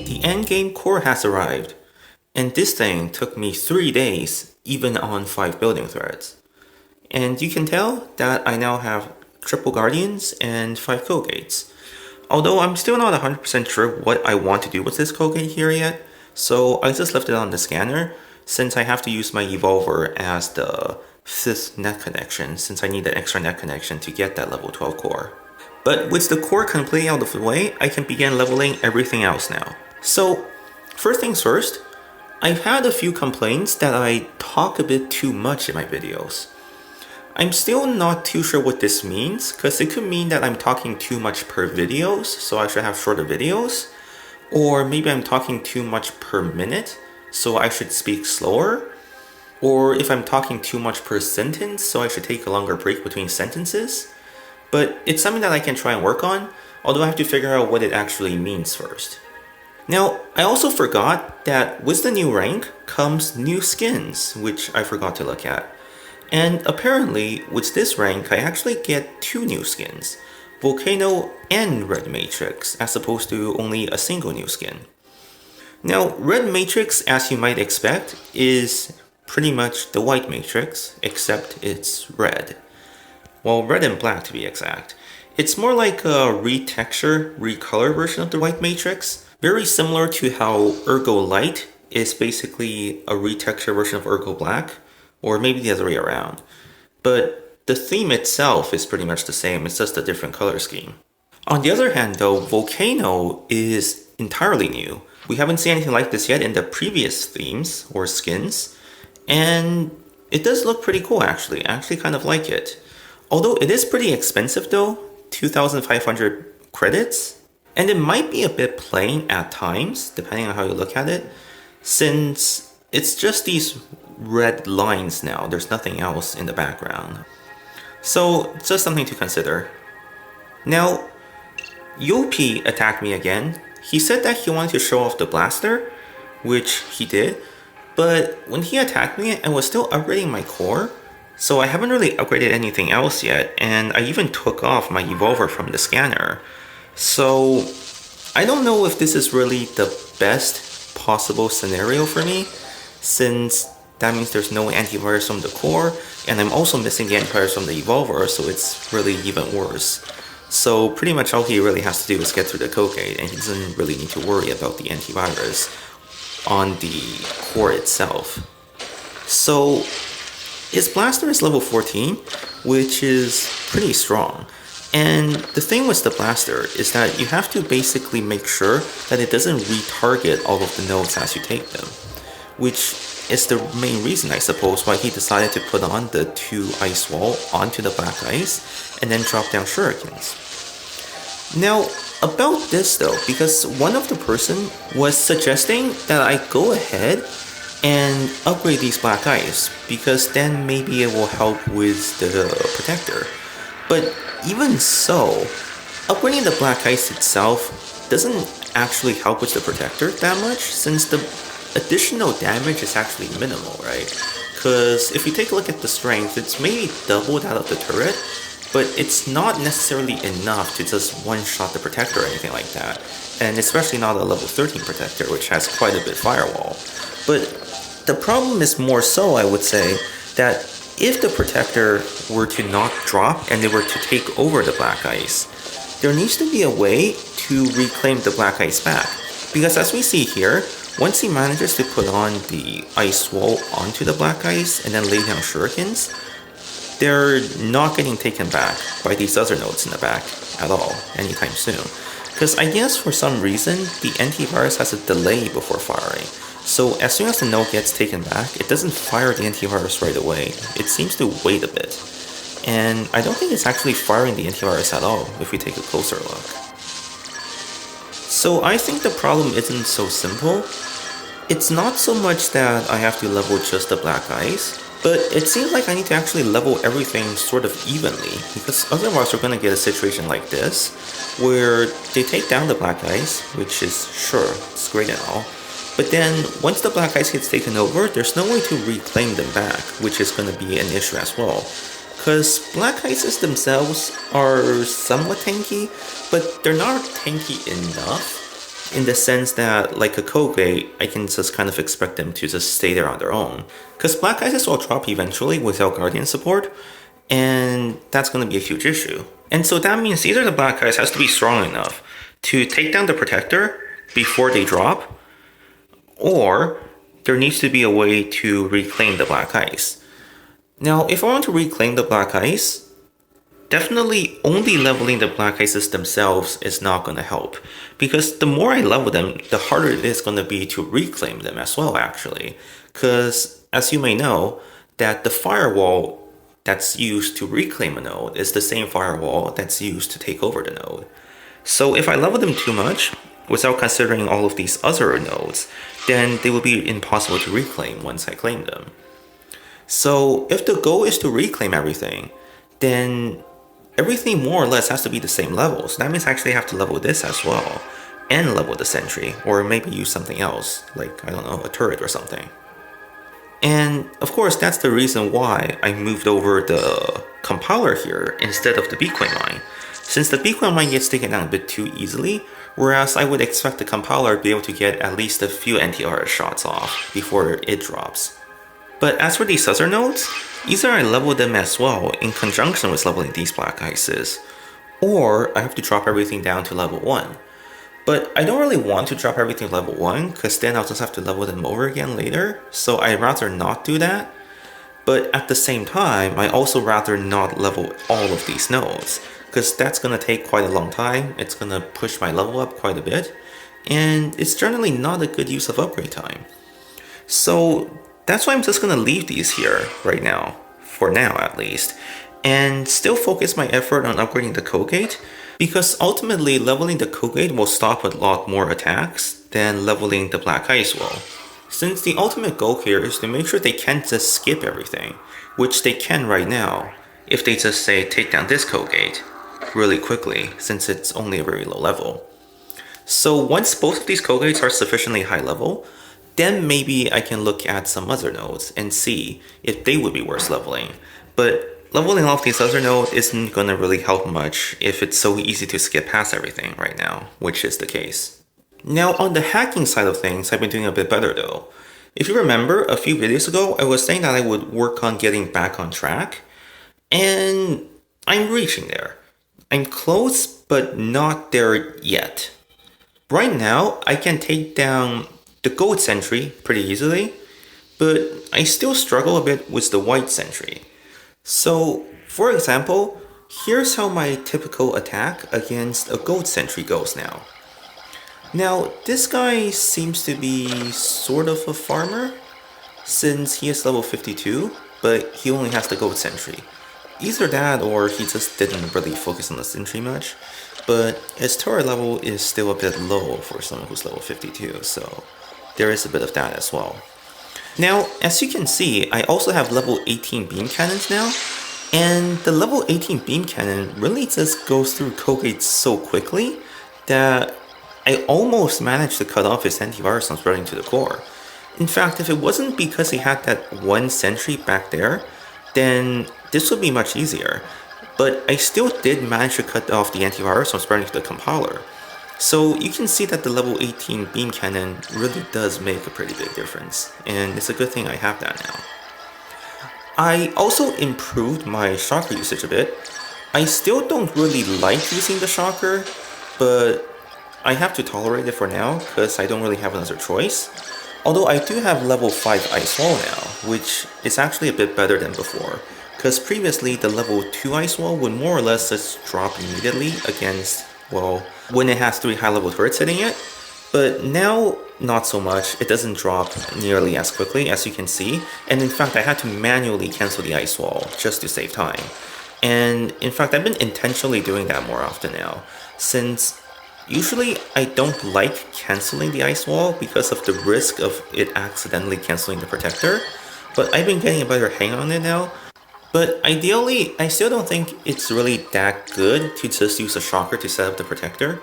The endgame core has arrived, and this thing took me 3 days, even on 5 building threads. And you can tell that I now have triple guardians and 5 code gates. Although I'm still not 100% sure what I want to do with this code gate here yet, so I just left it on the scanner since I have to use my evolver as the 5th net connection since I need an extra net connection to get that level 12 core. But with the core completely out of the way, I can begin leveling everything else now. So, first things first, I've had a few complaints that I talk a bit too much in my videos. I'm still not too sure what this means, because it could mean that I'm talking too much per videos, so I should have shorter videos. Or maybe I'm talking too much per minute, so I should speak slower. Or if I'm talking too much per sentence, so I should take a longer break between sentences. But it's something that I can try and work on, although I have to figure out what it actually means first. Now, I also forgot that with the new rank comes new skins, which I forgot to look at. And apparently, with this rank, I actually get 2 new skins, Volcano and Red Matrix, as opposed to only a single new skin. Now, Red Matrix, as you might expect, is pretty much the White Matrix, except it's red. Well, red and black to be exact. It's more like a retexture, recolor version of the White Matrix, very similar to how Ergo Light is basically a retexture version of Ergo Black, or maybe the other way around. But the theme itself is pretty much the same, it's just a different color scheme. On the other hand though, Volcano is entirely new. We haven't seen anything like this yet in the previous themes, or skins, and it does look pretty cool actually. I actually kind of like it. Although it is pretty expensive though, 2,500 credits, and it might be a bit plain at times, depending on how you look at it, since it's just these red lines now, there's nothing else in the background. So, it's just something to consider. Now, Yopi attacked me again. He said that he wanted to show off the blaster, which he did, but when he attacked me, I was still upgrading my core, so I haven't really upgraded anything else yet, and I even took off my evolver from the scanner. So, I don't know if this is really the best possible scenario for me, since that means there's no antivirus from the core, and I'm also missing the antivirus from the evolver, so it's really even worse. So pretty much all he really has to do is get through the code gate, and he doesn't really need to worry about the antivirus on the core itself. So his blaster is level 14, which is pretty strong. And the thing with the blaster is that you have to basically make sure that it doesn't retarget all of the nodes as you take them, which is the main reason, I suppose, why he decided to put on the 2 ice wall onto the black ice and then drop down shurikens. Now, about this though, because one of the person was suggesting that I go ahead and upgrade these black ice, because then maybe it will help with the protector. But even so, upgrading the black ice itself doesn't actually help with the protector that much, since the additional damage is actually minimal, right? Because if you take a look at the strength, it's maybe double that of the turret, but it's not necessarily enough to just one-shot the protector or anything like that, and especially not a level 13 protector, which has quite a bit firewall. But the problem is more so, I would say, that if the protector were to not drop and they were to take over the black ice, there needs to be a way to reclaim the black ice back. Because as we see here, once he manages to put on the ice wall onto the black ice and then lay down shurikens, they're not getting taken back by these other nodes in the back at all anytime soon. Because I guess for some reason, the antivirus has a delay before firing. So as soon as the node gets taken back, it doesn't fire the antivirus right away. It seems to wait a bit. And I don't think it's actually firing the antivirus at all if we take a closer look. So I think the problem isn't so simple. It's not so much that I have to level just the black ice, but it seems like I need to actually level everything sort of evenly, because otherwise we're going to get a situation like this, where they take down the black ice, which is sure, it's great and all, but then once the black ice gets taken over, there's no way to reclaim them back, which is going to be an issue as well. Because black ices themselves are somewhat tanky, but they're not tanky enough in the sense that, like a code gate, I can just kind of expect them to just stay there on their own. Because black ices will drop eventually without guardian support, and that's going to be a huge issue. And so that means either the black ice has to be strong enough to take down the protector before they drop, or there needs to be a way to reclaim the black ice. Now, if I want to reclaim the black ice, definitely only leveling the black ices themselves is not going to help, because the more I level them, the harder it is going to be to reclaim them as well, actually. Because, as you may know, that the firewall that's used to reclaim a node is the same firewall that's used to take over the node. So if I level them too much, without considering all of these other nodes, then they will be impossible to reclaim once I claim them. So if the goal is to reclaim everything, then everything more or less has to be the same level. So that means I actually have to level this as well, and level the sentry, or maybe use something else, like, I don't know, a turret or something. And of course, that's the reason why I moved over the compiler here instead of the beacon mine, since the beacon mine gets taken down a bit too easily, whereas I would expect the compiler to be able to get at least a few anti-RS shots off before it drops. But as for these other nodes, either I level them as well in conjunction with leveling these black ices, or I have to drop everything down to level 1. But I don't really want to drop everything to level 1, because then I'll just have to level them over again later, so I'd rather not do that. But at the same time, I also rather not level all of these nodes, because that's going to take quite a long time, it's going to push my level up quite a bit, and it's generally not a good use of upgrade time. So that's why I'm just going to leave these here right now, for now at least, and still focus my effort on upgrading the code gate, because ultimately leveling the code gate will stop a lot more attacks than leveling the black ice will. Since the ultimate goal here is to make sure they can't just skip everything, which they can right now, if they just say take down this code gate really quickly, since it's only a very low level. So once both of these code gates are sufficiently high level, then maybe I can look at some other nodes and see if they would be worth leveling. But leveling off these other nodes isn't going to really help much if it's so easy to skip past everything right now, which is the case. Now on the hacking side of things, I've been doing a bit better though. If you remember, a few videos ago, I was saying that I would work on getting back on track, and I'm reaching there. I'm close, but not there yet. Right now, I can take down the Gold Sentry pretty easily, but I still struggle a bit with the White Sentry. So, for example, here's how my typical attack against a Gold Sentry goes now. Now, this guy seems to be sort of a farmer, since he is level 52, but he only has the Gold Sentry. Either that or he just didn't really focus on the Sentry much, but his turret level is still a bit low for someone who's level 52, so there is a bit of that as well. Now, as you can see, I also have level 18 beam cannons now, and the level 18 beam cannon really just goes through code gates so quickly that I almost managed to cut off his antivirus from spreading to the core. In fact, if it wasn't because he had that one sentry back there, then this would be much easier. But I still did manage to cut off the antivirus from spreading to the compiler. So you can see that the level 18 beam cannon really does make a pretty big difference, and it's a good thing I have that now. I also improved my shocker usage a bit. I still don't really like using the shocker, but I have to tolerate it for now because I don't really have another choice. Although I do have level 5 Ice Wall now, which is actually a bit better than before, because previously the level 2 Ice Wall would more or less just drop immediately against, well, when it has 3 high level turrets hitting it, but now not so much. It doesn't drop nearly as quickly as you can see, and in fact I had to manually cancel the Ice Wall just to save time. And in fact I've been intentionally doing that more often now, since usually I don't like cancelling the Ice Wall because of the risk of it accidentally cancelling the protector, but I've been getting a better hang on it now. But ideally, I still don't think it's really that good to just use a shocker to set up the protector,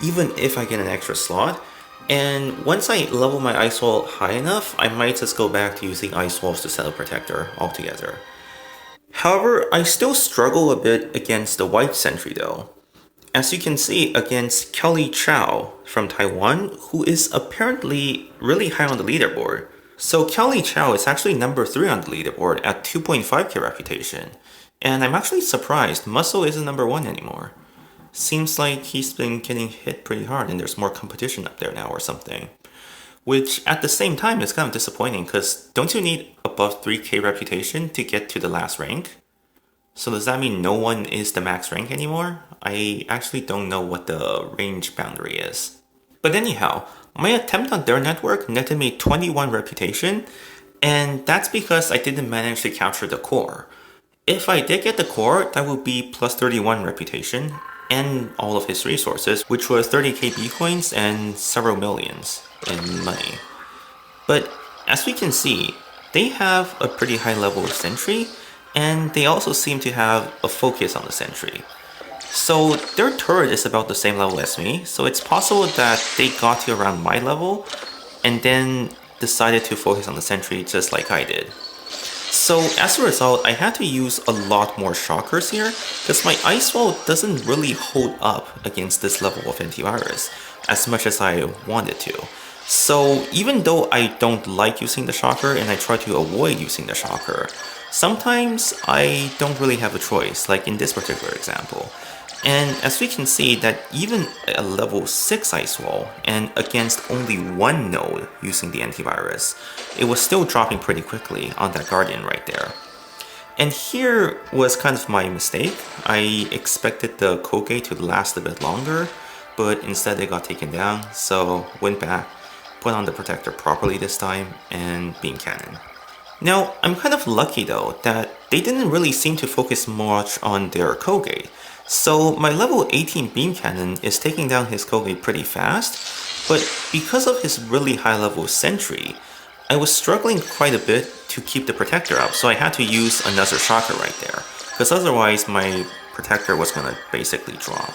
even if I get an extra slot. And once I level my Ice Wall high enough, I might just go back to using Ice Walls to set up protector altogether. However, I still struggle a bit against the White Sentry though. as you can see, against kellychao from Taiwan, who is apparently really high on the leaderboard. So kellychao is actually number 3 on the leaderboard at 2.5k reputation. And I'm actually surprised Muscle isn't number 1 anymore. Seems like he's been getting hit pretty hard and there's more competition up there now or something. Which at the same time is kind of disappointing because don't you need above 3k reputation to get to the last rank? So does that mean no one is the max rank anymore? I actually don't know what the range boundary is. But anyhow, my attempt on their network netted me 21 reputation, and that's because I didn't manage to capture the core. If I did get the core, that would be plus 31 reputation, and all of his resources, which was 30k B coins and several millions in money. But as we can see, they have a pretty high level of sentry, and they also seem to have a focus on the sentry. So their turret is about the same level as me, so it's possible that they got to around my level and then decided to focus on the sentry just like I did. So as a result, I had to use a lot more shockers here because my ice wall doesn't really hold up against this level of antivirus as much as I wanted to. So even though I don't like using the shocker and I try to avoid using the shocker, sometimes I don't really have a choice, like in this particular example. And as we can see that even a level 6 ice wall and against only one node using the antivirus, it was still dropping pretty quickly on that guardian right there. And here was kind of my mistake. I expected the code gate to last a bit longer, but instead it got taken down, so went back, put on the protector properly this time, and beam cannon. Now, I'm kind of lucky though that they didn't really seem to focus much on their code gate. So my level 18 beam cannon is taking down his code gate pretty fast, but because of his really high level sentry, I was struggling quite a bit to keep the protector up, so I had to use another shocker right there, because otherwise my protector was going to basically drop.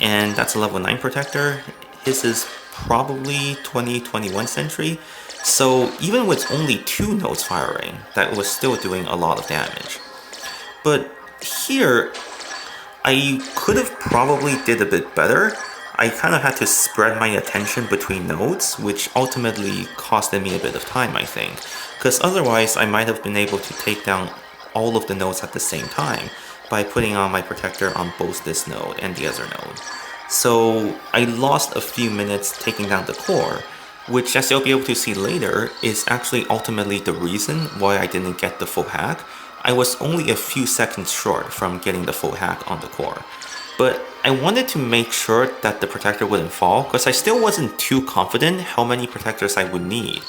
And that's a level 9 protector. His is probably 20-21 sentry, so even with only 2 nodes firing, that was still doing a lot of damage. But here, I could have probably did a bit better. I kind of had to spread my attention between nodes, which ultimately costed me a bit of time, I think. Because otherwise, I might have been able to take down all of the nodes at the same time by putting on my protector on both this node and the other node. So I lost a few minutes taking down the core, which as you'll be able to see later, is actually ultimately the reason why I didn't get the full hack. I was only a few seconds short from getting the full hack on the core. But I wanted to make sure that the protector wouldn't fall because I still wasn't too confident how many protectors I would need.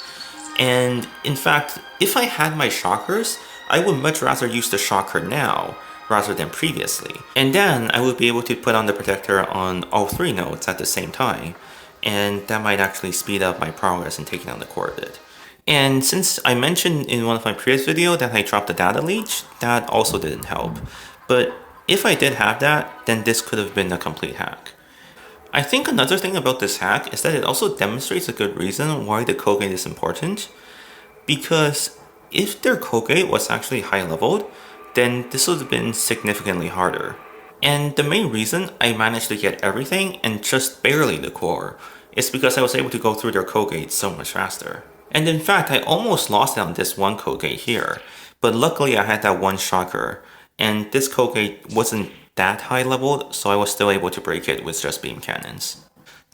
And in fact, if I had my shockers, I would much rather use the shocker now rather than previously. And then I would be able to put on the protector on all 3 nodes at the same time. And that might actually speed up my progress in taking down the core a bit. And since I mentioned in one of my previous videos that I dropped the data leech, that also didn't help. But if I did have that, then this could have been a complete hack. I think another thing about this hack is that it also demonstrates a good reason why the code gate is important. Because if their code gate was actually high leveled, then this would have been significantly harder. And the main reason I managed to get everything and just barely the core is because I was able to go through their code gate so much faster. And in fact, I almost lost it on this one code gate here, but luckily I had that one shocker, and this code gate wasn't that high leveled, so I was still able to break it with just beam cannons.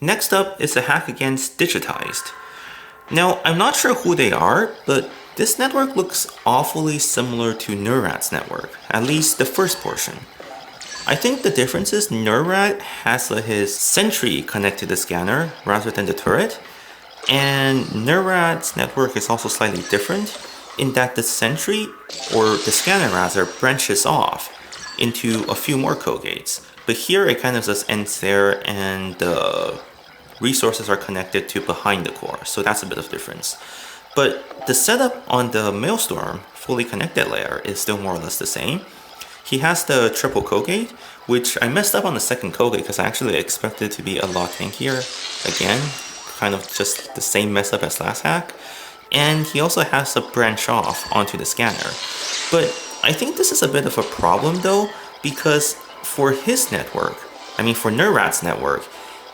Next up is a hack against DiiGiTiiZeD. Now, I'm not sure who they are, but this network looks awfully similar to Neurat's network, at least the first portion. I think the difference is Neurat has his sentry connect to the scanner rather than the turret, and Neurat's network is also slightly different in that the sentry, or the scanner rather, branches off into a few more code gates. But here it kind of just ends there and the resources are connected to behind the core, so that's a bit of difference. But the setup on the Maelstrom fully connected layer is still more or less the same. He has the triple code gate, which I messed up on the second code gate because I actually expected it to be a lot tankier. Again, kind of just the same mess up as last hack. And he also has a branch off onto the scanner. But I think this is a bit of a problem though, because for his network, I mean, for NerdRat's network,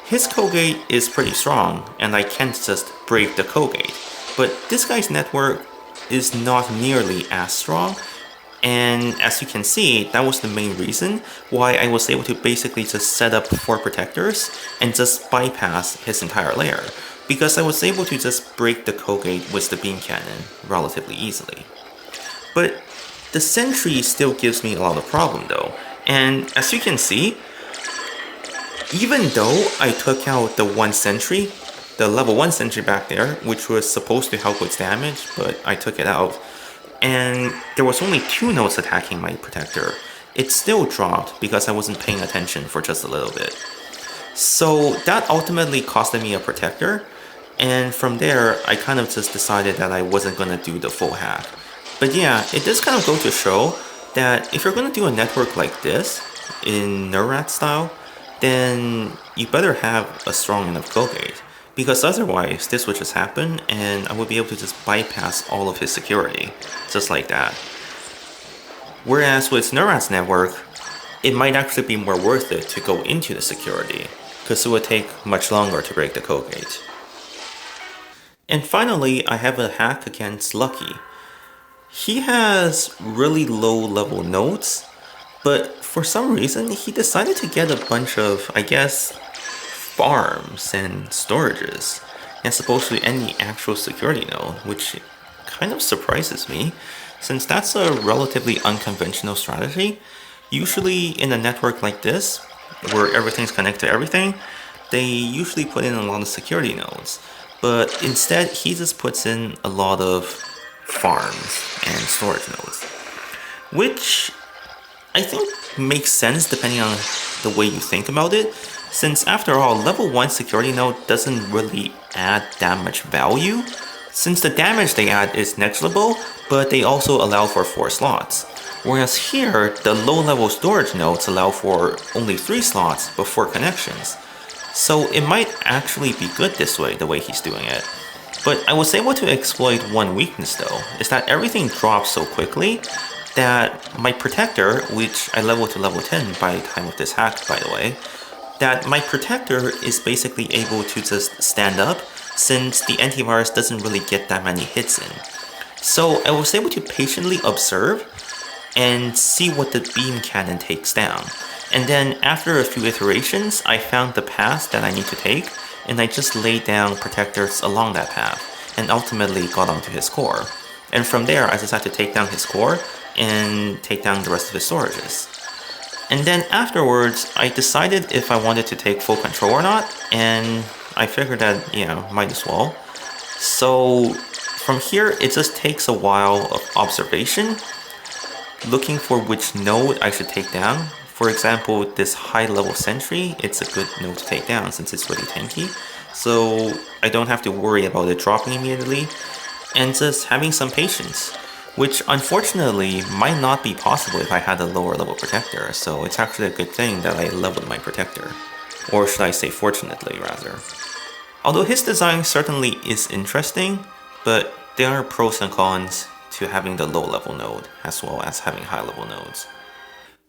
his code gate is pretty strong, and I can't just break the code gate. But this guy's network is not nearly as strong, and as you can see, that was the main reason why I was able to basically just set up 4 protectors and just bypass his entire layer, because I was able to just break the code gate with the beam cannon relatively easily. But the sentry still gives me a lot of problem though, and as you can see, even though I took out the 1 sentry, the level 1 sentry back there, which was supposed to help with damage, but I took it out, and there was only 2 nodes attacking my protector, it still dropped because I wasn't paying attention for just a little bit. So that ultimately costed me a protector, and from there I kind of just decided that I wasn't going to do the full hack. But yeah, it does kind of go to show that if you're going to do a network like this, in NerdRat style, then you better have a strong enough code gate, because otherwise this would just happen and I would be able to just bypass all of his security, just like that. Whereas with NerdRat's network, it might actually be more worth it to go into the security, because it would take much longer to break the code gate. And finally, I have a hack against Lucky. He has really low level nodes, but for some reason he decided to get a bunch of, I guess, farms and storages as opposed to any actual security node, which kind of surprises me, since that's a relatively unconventional strategy. Usually in a network like this, where everything's connected to everything, they usually put in a lot of security nodes, but instead he just puts in a lot of farms and storage nodes, which I think makes sense depending on the way you think about it, since after all, level 1 security node doesn't really add that much value, since the damage they add is negligible, but they also allow for 4 slots. Whereas here, the low level storage nodes allow for only 3 slots but 4 connections. So it might actually be good this way, the way he's doing it. But I was able to exploit one weakness though, is that everything drops so quickly that my protector, which I leveled to level 10 by the time of this hack by the way, that my protector is basically able to just stand up since the antivirus doesn't really get that many hits in. So I was able to patiently observe and see what the beam cannon takes down. And then after a few iterations, I found the path that I need to take, and I just laid down protectors along that path, and ultimately got onto his core. And from there, I just had to take down his core, and take down the rest of his storages. And then afterwards, I decided if I wanted to take full control or not, and I figured that, might as well. So from here, it just takes a while of observation, looking for which node I should take down. For example, this high level sentry, it's a good node to take down since it's really tanky, so I don't have to worry about it dropping immediately, and just having some patience, which unfortunately might not be possible if I had a lower level protector, so it's actually a good thing that I leveled my protector. Or should I say fortunately, rather. Although his design certainly is interesting, but there are pros and cons to having the low level node, as well as having high level nodes.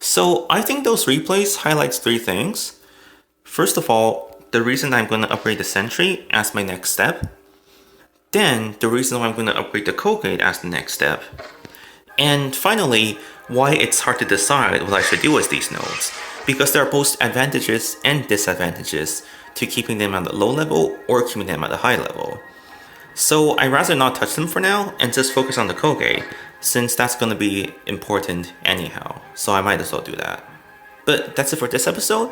So I think those replays highlights 3 things. First of all, the reason I'm going to upgrade the sentry as my next step. Then the reason why I'm going to upgrade the code gate as the next step. And finally, why it's hard to decide what I should do with these nodes, because there are both advantages and disadvantages to keeping them at a low level or keeping them at a high level. So I'd rather not touch them for now and just focus on the code gate, since that's going to be important anyhow, so I might as well do that. But that's it for this episode.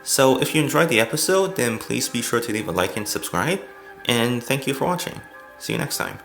So if you enjoyed the episode, then please be sure to leave a like and subscribe, and thank you for watching. See you next time.